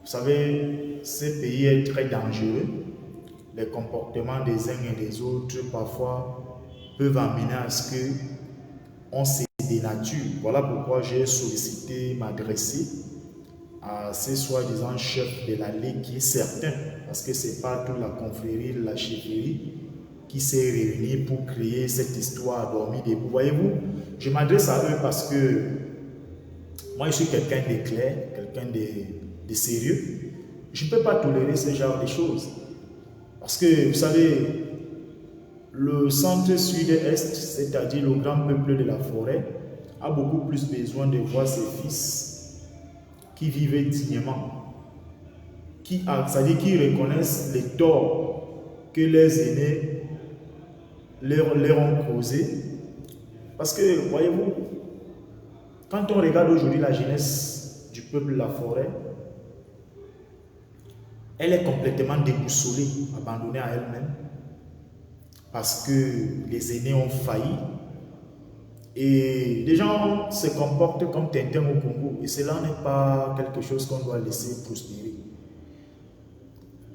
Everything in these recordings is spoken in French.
savez, ce pays est très dangereux. Les comportements des uns et des autres, parfois, peuvent amener à ce qu'on se dénature. Voilà pourquoi j'ai sollicité m'adresser à ces soi-disant chefs de la Ligue qui est certain, parce que ce n'est pas toute la confrérie, la chefferie qui s'est réunie pour créer cette histoire dormie debout. Voyez-vous, je m'adresse à eux parce que moi, je suis quelqu'un d'éclair, quelqu'un de sérieux. Je ne peux pas tolérer ce genre de choses. Parce que, vous savez, le centre-sud-est, c'est-à-dire le grand peuple de la forêt, a beaucoup plus besoin de voir ses fils qui vivent dignement, c'est-à-dire qui reconnaissent les torts que les aînés leur ont causés. Parce que, voyez-vous, quand on regarde aujourd'hui la jeunesse du peuple de la forêt, elle est complètement déboussolée, abandonnée à elle-même, parce que les aînés ont failli. Et les gens se comportent comme Tintin au Congo. Et cela n'est pas quelque chose qu'on doit laisser prospérer.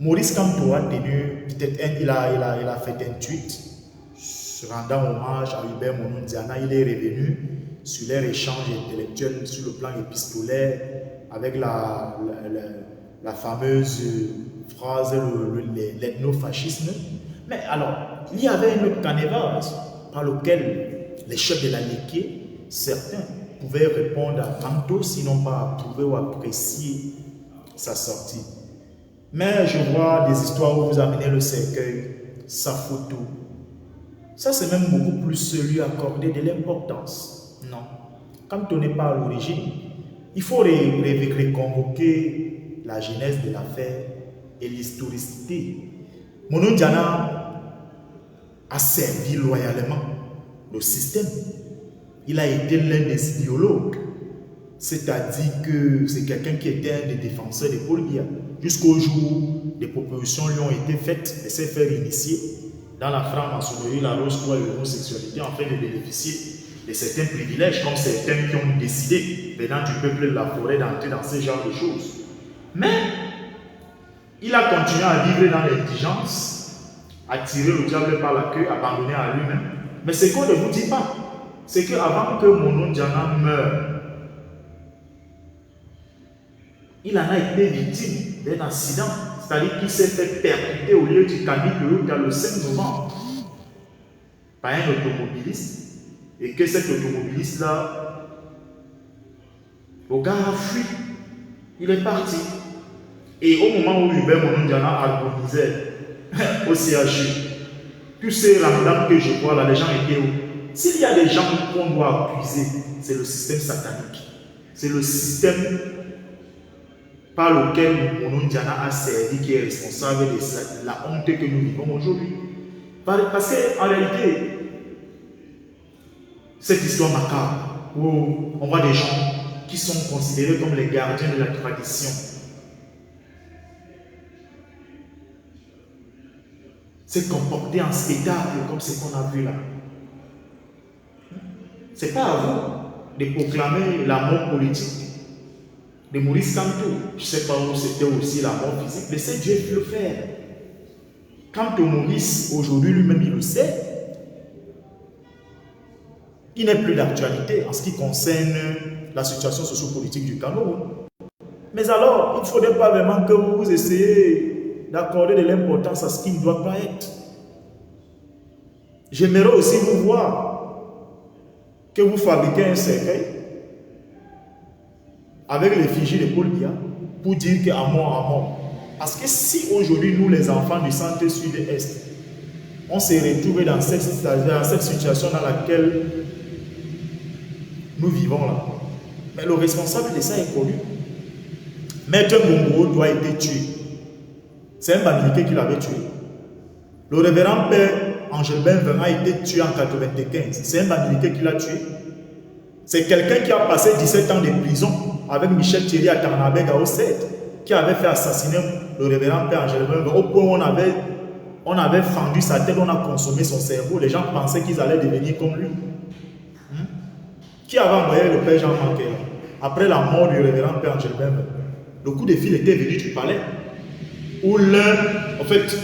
Maurice Kamto a tenu, peut-être il a fait un tweet rendant hommage à Hubert Monondiana. Il est revenu sur leur échange intellectuel, sur le plan épistolaire, avec la fameuse phrase, l'ethnofascisme. Mais alors, il y avait un autre canevas par lequel les chefs de la Ligue, certains pouvaient répondre à Kamto, sinon pas approuver ou apprécier sa sortie. Mais je vois des histoires où vous amenez le cercueil, sa photo. Ça, c'est même beaucoup plus lui accorder de l'importance. Non. Kamto n'est pas à l'origine. Il faut reconvoquer la genèse de l'affaire et l'historicité. Monondiana a servi loyalement le système. Il a été l'un des idéologues. C'est-à-dire que c'est quelqu'un qui était un des défenseurs de Paul Biya. Jusqu'au jour où des propositions lui ont été faites de se faire initier dans la franc-maçonnerie, la rose-croix et l'homosexualité, afin de bénéficier de certains privilèges, comme certains qui ont décidé, venant du peuple de la forêt, d'entrer dans ce genre de choses. Mais il a continué à vivre dans l'indigence, à tirer le diable par la queue, abandonné à lui-même. Mais ce qu'on ne vous dit pas, c'est qu'avant que Monondiana meure, il en a été victime d'un accident, c'est-à-dire qu'il s'est fait percuter au lieu du Camille le 5 novembre par un automobiliste, et que cet automobiliste-là, le gars a fui, il est parti. Et au moment où Hubert Monondiana agonisait au CHU, tous ces ramdams que je vois là, les gens étaient où? S'il y a des gens qu'on doit accuser, c'est le système satanique. C'est le système par lequel Monondiana a servi qui est responsable de la honte que nous vivons aujourd'hui. Parce qu'en réalité, cette histoire macabre où on voit des gens qui sont considérés comme les gardiens de la tradition, se comporter en spectacle comme ce qu'on a vu là. Ce n'est pas à vous de proclamer la mort politique de Maurice Kamto. Je ne sais pas où c'était aussi la mort physique, mais c'est Dieu qui le fait. Kamto Maurice, aujourd'hui lui-même il le sait, il n'est plus d'actualité en ce qui concerne la situation socio-politique du Cameroun. Mais alors, il ne faudrait pas vraiment que vous essayez d'accorder de l'importance à ce qui ne doit pas être. J'aimerais aussi vous voir que vous fabriquez un cercueil avec l'effigie de Paul Biya pour dire qu'à mort, à mort. Parce que si aujourd'hui, nous, les enfants du centre sud-est, on s'est retrouvés dans cette situation dans laquelle nous vivons là, mais le responsable de ça est connu. Maître Mongo doit être tué. C'est un Bamileke qui l'avait tué. Le révérend père Angelbin a été tué en 1995. C'est un Bamileke qui l'a tué. C'est quelqu'un qui a passé 17 ans de prison avec Michel Thierry à Tarnabeg à Ocette, qui avait fait assassiner le révérend père Angelbin au point où on avait fendu sa tête, on a consommé son cerveau. Les gens pensaient qu'ils allaient devenir comme lui. Qui avait envoyé le père Jean Manquer après la mort du révérend père Angelbin? Le coup de fil était venu du palais, où l'un, en fait,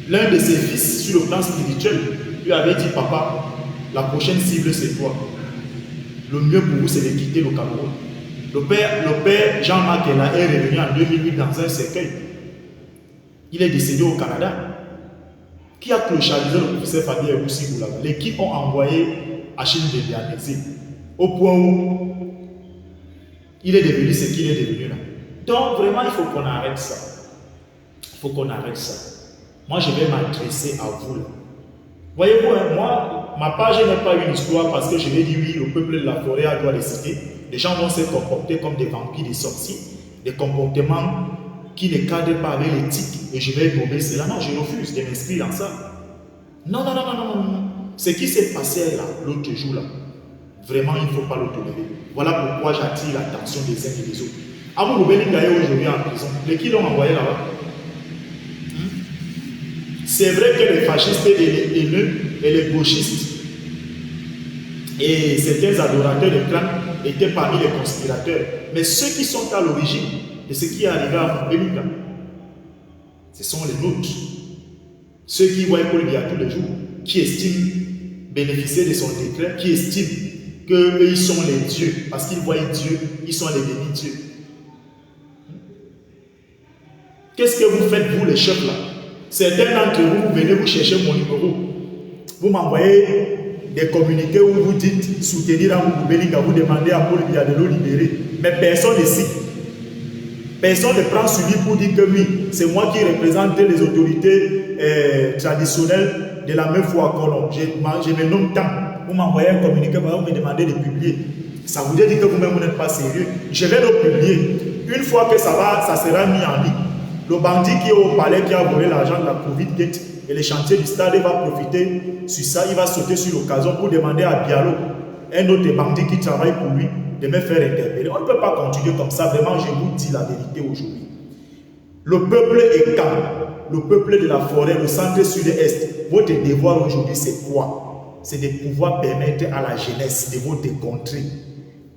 l'un de ses fils, sur le plan spirituel, lui avait dit, papa, la prochaine cible c'est toi. Le mieux pour vous c'est de quitter le Cameroun. Le père Jean-Marc Ella est revenu en 2008 dans un cercueil. Il est décédé au Canada. Qui a clochardisé le professeur Fabien Roussi Boulaga? L'équipe ont envoyé Achille Bébé en exil. Au point où il est devenu ce qu'il est devenu là. Donc vraiment, il faut qu'on arrête ça. Il faut qu'on arrête ça. Moi, je vais m'adresser à vous là. Voyez-vous, hein, moi, ma page n'est pas une histoire parce que je vais dire oui, le peuple de la forêt doit décider. Les gens vont se comporter comme des vampires, des sorciers, des comportements qui ne cadrent pas avec l'éthique et je vais nommer cela. Non, je refuse de m'inscrire dans ça. Non, non, non, non, non, non. Ce qui s'est passé là, l'autre jour là, vraiment, il ne faut pas le tolérer. Voilà pourquoi j'attire l'attention des uns et des autres. Amour Belinga est aujourd'hui en prison. Les qui l'ont envoyé là-bas? C'est vrai que les fascistes et les haineux et les gauchistes et certains adorateurs de crâne étaient parmi les conspirateurs. Mais ceux qui sont à l'origine de ce qui est arrivé à Belinga, ce sont les nôtres. Ceux qui voient Paul Biya tous les jours, qui estiment bénéficier de son décret, qui estiment qu'eux, ils sont les dieux. Parce qu'ils voient Dieu, ils sont les demi-dieux. Qu'est-ce que vous faites, vous, les chefs, là? Certains d'entre vous, vous venez, vous chercher mon numéro. Vous m'envoyez des communiqués où vous dites soutenir Amour Belinga, vous demandez à Paul Biya de le libérer. Mais personne ici. Personne ne prend sur lui pour dire que oui, c'est moi qui représente les autorités traditionnelles de la même foi colon. Je me nomme tant. Vous m'envoyez un communiqué, vous me demandez de publier. Ça vous dit que vous-même vous n'êtes pas sérieux. Je vais le publier. Une fois que ça sera mis en ligne. Le bandit qui est au palais, qui a volé l'argent de la Covid-Gate et les chantiers du stade, il va profiter sur ça, il va sauter sur l'occasion pour demander à Bialo, un autre bandit qui travaille pour lui, de me faire interpeller. On ne peut pas continuer comme ça. Vraiment, je vous dis la vérité aujourd'hui. Le peuple est calme. Le peuple de la forêt, le centre sud-est. Votre devoir aujourd'hui, c'est quoi? C'est de pouvoir permettre à la jeunesse de vous décontrer.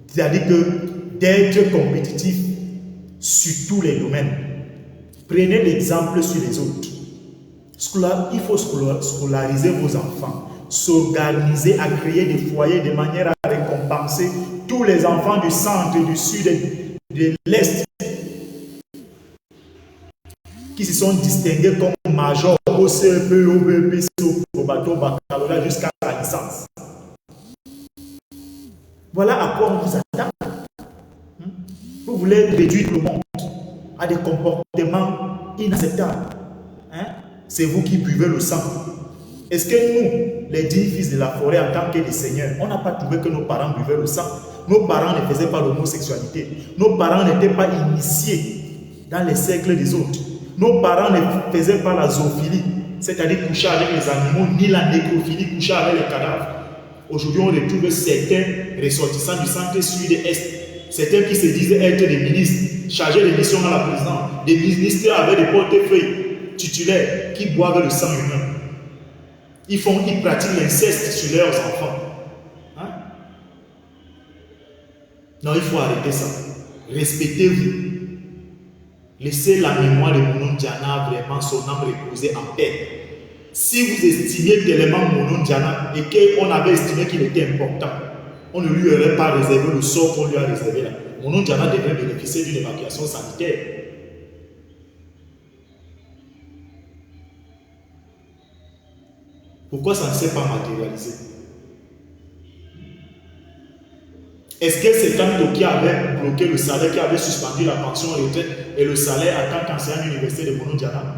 C'est-à-dire que d'être compétitif sur tous les domaines. Prenez l'exemple sur les autres. Il faut scolariser vos enfants. S'organiser à créer des foyers de manière à récompenser tous les enfants du centre, du sud et de l'est qui se sont distingués comme majors au CEP, au BEPC, au bateau baccalauréat jusqu'à la licence. Voilà à quoi on vous attend. Vous voulez réduire le monde à des comportements inacceptables. C'est vous qui buvez le sang. Est-ce que nous, les 10 fils de la forêt, en tant que des seigneurs, on n'a pas trouvé que nos parents buvaient le sang? Nos parents ne faisaient pas l'homosexualité. Nos parents n'étaient pas initiés dans les cercles des autres. Nos parents ne faisaient pas la zoophilie, c'est-à-dire coucher avec les animaux, ni la nécrophilie, coucher avec les cadavres. Aujourd'hui, on retrouve certains ressortissants du centre sud et est, certains qui se disaient être des ministres, chargés de mission à la présidence, des ministres avec des portefeuilles titulaires qui boivent le sang humain. Ils pratiquent l'inceste sur leurs enfants. Non, il faut arrêter ça. Respectez-vous. Laissez la mémoire de Mounon Diana vraiment son âme reposer en paix. Si vous estimiez tellement Mounon Diana et qu'on avait estimé qu'il était important, on ne lui aurait pas réservé le sort qu'on lui a réservé là. Mounon Diana devrait bénéficier d'une évacuation sanitaire. Pourquoi ça ne s'est pas matérialisé? Est-ce que c'est Kanto qui avait bloqué le salaire, qui avait suspendu la pension retraite et le salaire en tant qu'enseignant à l'université de Mounon Diana?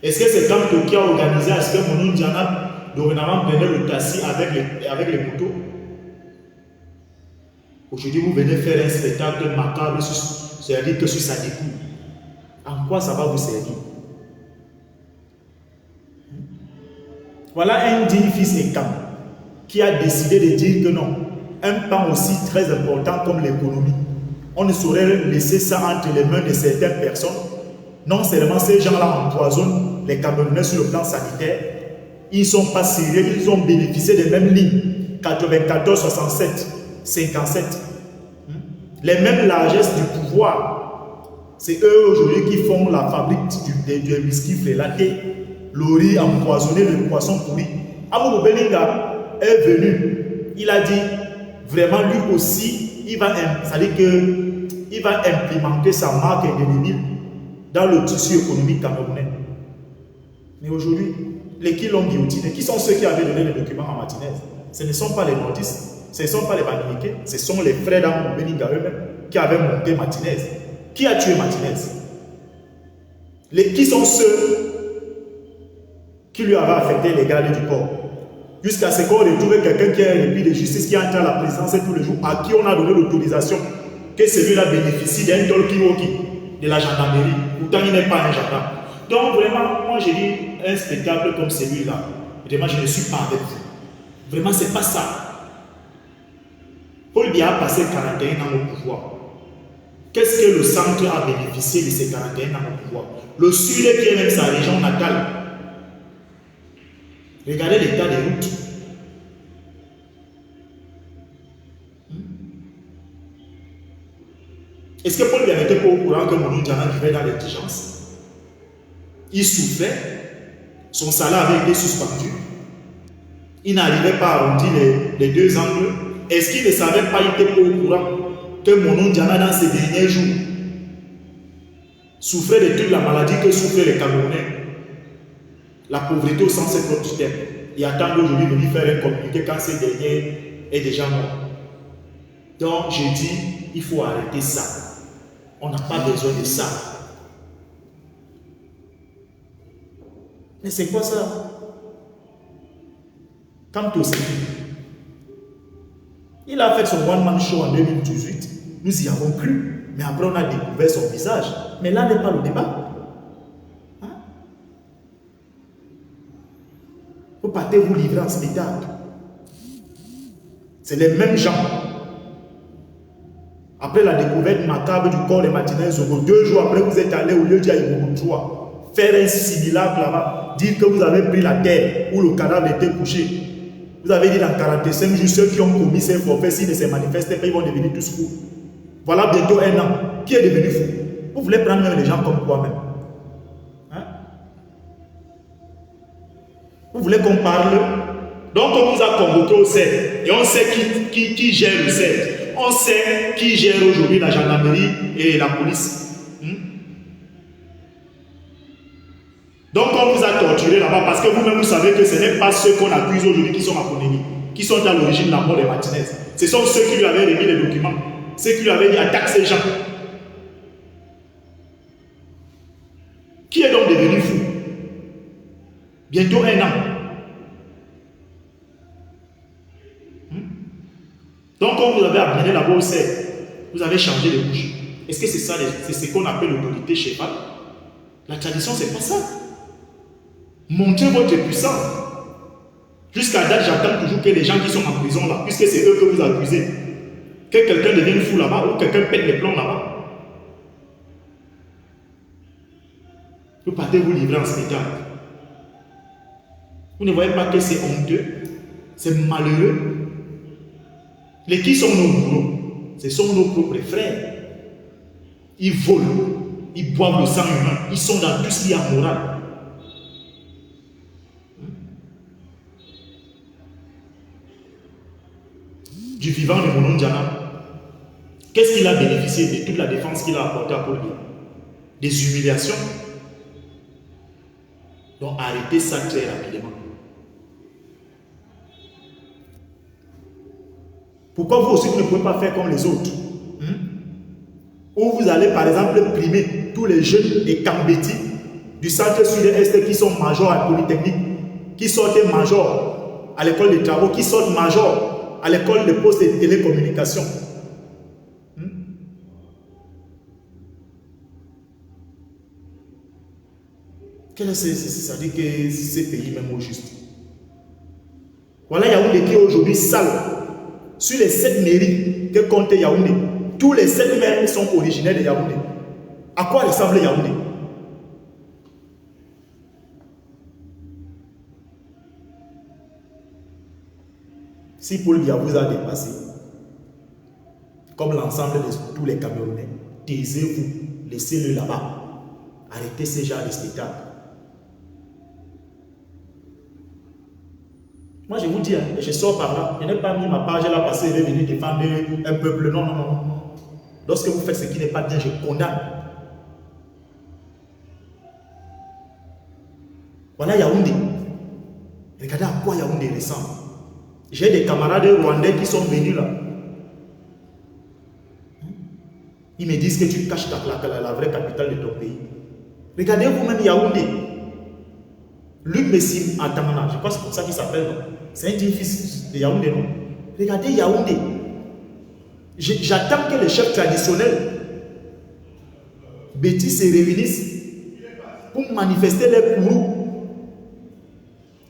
Est-ce que c'est Kanto qui a organisé à ce que Mounon Diana dorénavant prenait le taxi avec les motos? Aujourd'hui, vous venez faire un spectacle macabre, c'est-à-dire que sur sa découvre. En quoi ça va vous servir? Voilà un digne fils et camp qui a décidé de dire que non, un pan aussi très important comme l'économie, on ne saurait laisser ça entre les mains de certaines personnes. Non seulement ces gens-là empoisonnent les Camerounais sur le plan sanitaire, ils ne sont pas sérieux, ils ont bénéficié des mêmes lignes, 94, 67, 57. les mêmes largesses du pouvoir. C'est eux aujourd'hui qui font la fabrique du whisky frélaté, le riz empoisonné, le poisson pourri. Amadou Bellinga est venu, il a dit vraiment lui aussi, il va implémenter sa marque indélébile dans le tissu économique camerounais. Mais aujourd'hui, les qui l'ont guillotiné, qui sont ceux qui avaient donné les documents à Martinez? Ce ne sont pas les nordistes, ce ne sont pas les Bamileke, ce sont les frères d'Amadou Bellinga eux-mêmes qui avaient monté Martinez. Qui a tué Martinez? Qui sont ceux qui lui avaient affecté les gardes du corps? Jusqu'à ce qu'on retrouve quelqu'un qui est un répit de justice qui entre à la présidence tous les jours, à qui on a donné l'autorisation que celui-là bénéficie d'un talkie-walkie de la gendarmerie. Pourtant, il n'est pas un gendarme. Donc, vraiment, moi, j'ai dit un spectacle comme celui-là. Vraiment, je ne suis pas avec vous. Vraiment, ce n'est pas ça. Paul Biya a passé 41 ans au pouvoir. Qu'est-ce que le centre a bénéficié de ces 41 ans au pouvoir? Le Sud, qui est même sa région natale. Regardez l'état des routes. Est-ce que Paul Biya n'était pas au courant que Monu Diana vivait dans l'indigence? Il souffrait. Son salaire avait été suspendu. Il n'arrivait pas à arrondir les deux angles. Est-ce qu'il ne savait pas, il n'était pas au courant que Monu Diana, dans ces derniers jours, souffrait de toute la maladie que souffraient les Camerounais? La pauvreté au sens propre du terme. Et attend aujourd'hui de lui faire un communiqué quand ce dernier est déjà mort. Donc, je dis, il faut arrêter ça. On n'a pas besoin de ça. Mais c'est quoi ça? Quant au Sékou, il a fait son one-man show en 2018. Nous y avons cru. Mais après, on a découvert son visage. Mais là n'est pas le débat. Vous partez vous livrer en spectacle. C'est les mêmes gens. Après la découverte macabre du corps de Martinez Zogo, 2 jours après, vous êtes allé au lieu d'Aïbougou 3, faire un simulacre là-bas, dire que vous avez pris la terre où le cadavre était couché. Vous avez dit dans 45 jours, ceux qui ont commis ces forfaits, s'ils ne se manifestaient pas, ils vont devenir tous fous. Voilà bientôt 1 an. Qui est devenu fou? Vous voulez prendre même les gens comme quoi même? Vous voulez qu'on parle? Donc on vous a convoqué au CED et on sait qui gère le CED. On sait qui gère aujourd'hui la gendarmerie et la police. Donc on vous a torturé là-bas parce que vous-même vous savez que ce n'est pas ceux qu'on accuse aujourd'hui qui sont à Konemi, qui sont à l'origine de la mort de Martinez. Ce sont ceux qui lui avaient remis les documents, ceux qui lui avaient dit attaque ces gens. Qui est donc devenu fou? Bientôt 1 an. Donc, quand vous avez amené là-bas au CED, vous avez changé de bouche. Est-ce que c'est ça, c'est ce qu'on appelle l'autorité chefale? La tradition, c'est pas ça. Montrez votre puissance. Jusqu'à date, j'attends toujours que les gens qui sont en prison là, puisque c'est eux que vous accusez, que quelqu'un devienne fou là-bas ou quelqu'un pète les plombs là-bas. Vous partez vous livrer en spectacle. Vous ne voyez pas que c'est honteux, c'est malheureux. Les qui sont nos bourreaux? Ce sont nos propres frères. Ils volent, ils boivent le sang humain, ils sont dans tout ce qui est amoral. Du vivant de Monu Diana, qu'est-ce qu'il a bénéficié de toute la défense qu'il a apportée à Paul Biya? Des humiliations. Donc arrêtez ça très rapidement. Pourquoi vous aussi vous ne pouvez pas faire comme les autres? Ou vous allez par exemple primer tous les jeunes et Kambeti du centre sud-est qui sont majors à Polytechnique, qui sortent majors à l'école des travaux, qui sortent majors à l'école de postes et de télécommunications. Ça dit que ces pays même au juste. Voilà Yaoundé qui est aujourd'hui sale. Sur les 7 mairies que compte Yaoundé, tous les 7 maires sont originaires de Yaoundé. À quoi ressemble Yaoundé? Si Paul Biya vous a dépassé, comme l'ensemble de tous les Camerounais, taisez-vous, laissez-le là-bas. Arrêtez ces genres de spectacles. Moi, je vous dis, je sors par là. Je n'ai pas mis ma page là parce que je vais venir défendre un peuple. Non, non, non, non. Lorsque vous faites ce qui n'est pas bien, je condamne. Voilà Yaoundé. Regardez à quoi Yaoundé ressemble. J'ai des camarades rwandais qui sont venus là. Ils me disent que tu caches la vraie capitale de ton pays. Regardez vous-même Yaoundé. Luc Messim Atamana, je crois que c'est comme ça qu'il s'appelle. C'est un digne fils de Yaoundé, non? Regardez Yaoundé. J'attends que les chefs traditionnels bêtises se réunissent pour manifester les courroux,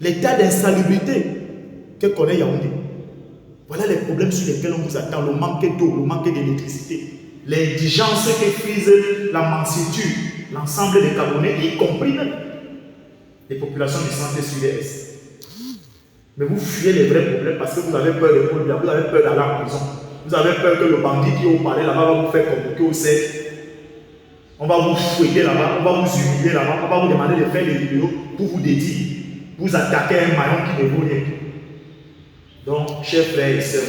l'état d'insalubrité que connaît Yaoundé. Voilà les problèmes sur lesquels on vous attend, le manque d'eau, le manque d'électricité, l'indigence que frise la mansuétude, l'ensemble des Camerounais, y compris même les populations du centre et sud-est. Mais vous fuyez les vrais problèmes parce que vous avez peur de Paul Biya, vous avez peur d'aller en prison, vous avez peur que le bandit qui vous parle là-bas va vous faire convoquer au CED. On va vous fouetter là-bas, on va vous humilier là-bas, on va vous demander de faire des vidéos pour vous dédier, vous attaquer un maillon qui ne vaut rien. Donc, chers frères et sœurs,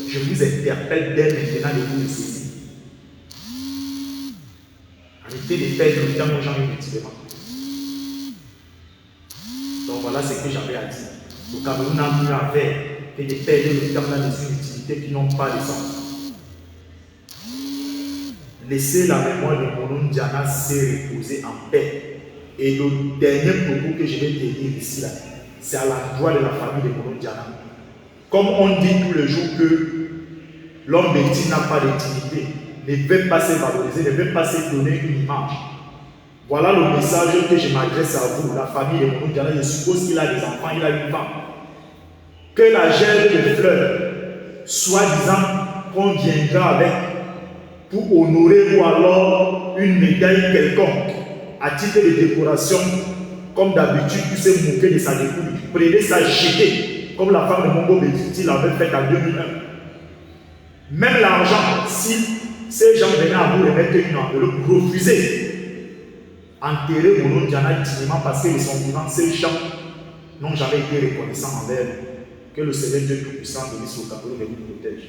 je vous interpelle dès maintenant de vous saisir. Arrêtez de perdre le temps aux gens inutilement. Donc voilà ce que j'avais à dire. Le Cameroun n'a plus à faire que de perdre le temps dans des inutilités qui n'ont pas de sens. Laissez la mémoire de Molo Ndiana se reposer en paix. Et le dernier propos que je vais te dire ici, c'est à l'endroit de la famille de Molo Ndiana. Comme on dit tous les jours que l'homme bêtise n'a pas d'intimité, ne veut pas se valoriser, ne veut pas se donner une image. Voilà le message que je m'adresse à vous, la famille de Molo Ndiana. Je suppose qu'il a des enfants, il a une femme. Que la gerbe de fleurs, soi-disant, qu'on viendra avec pour honorer ou alors une médaille quelconque à titre de décoration, comme d'habitude, tu sais moquer de sa dépouille. Prenez ça, jetez, comme la femme de Mongo Bétiti l'avait fait en 2001. Même l'argent, si ces gens venaient à vous remettre une enveloppe, refusez. Enterrez Molo Ndiana dignement parce que ils sont vivants, ces gens n'ont jamais été reconnaissants envers nous. Que le Seigneur Dieu Tout-Puissant bénisse au Cameroun et nous protège.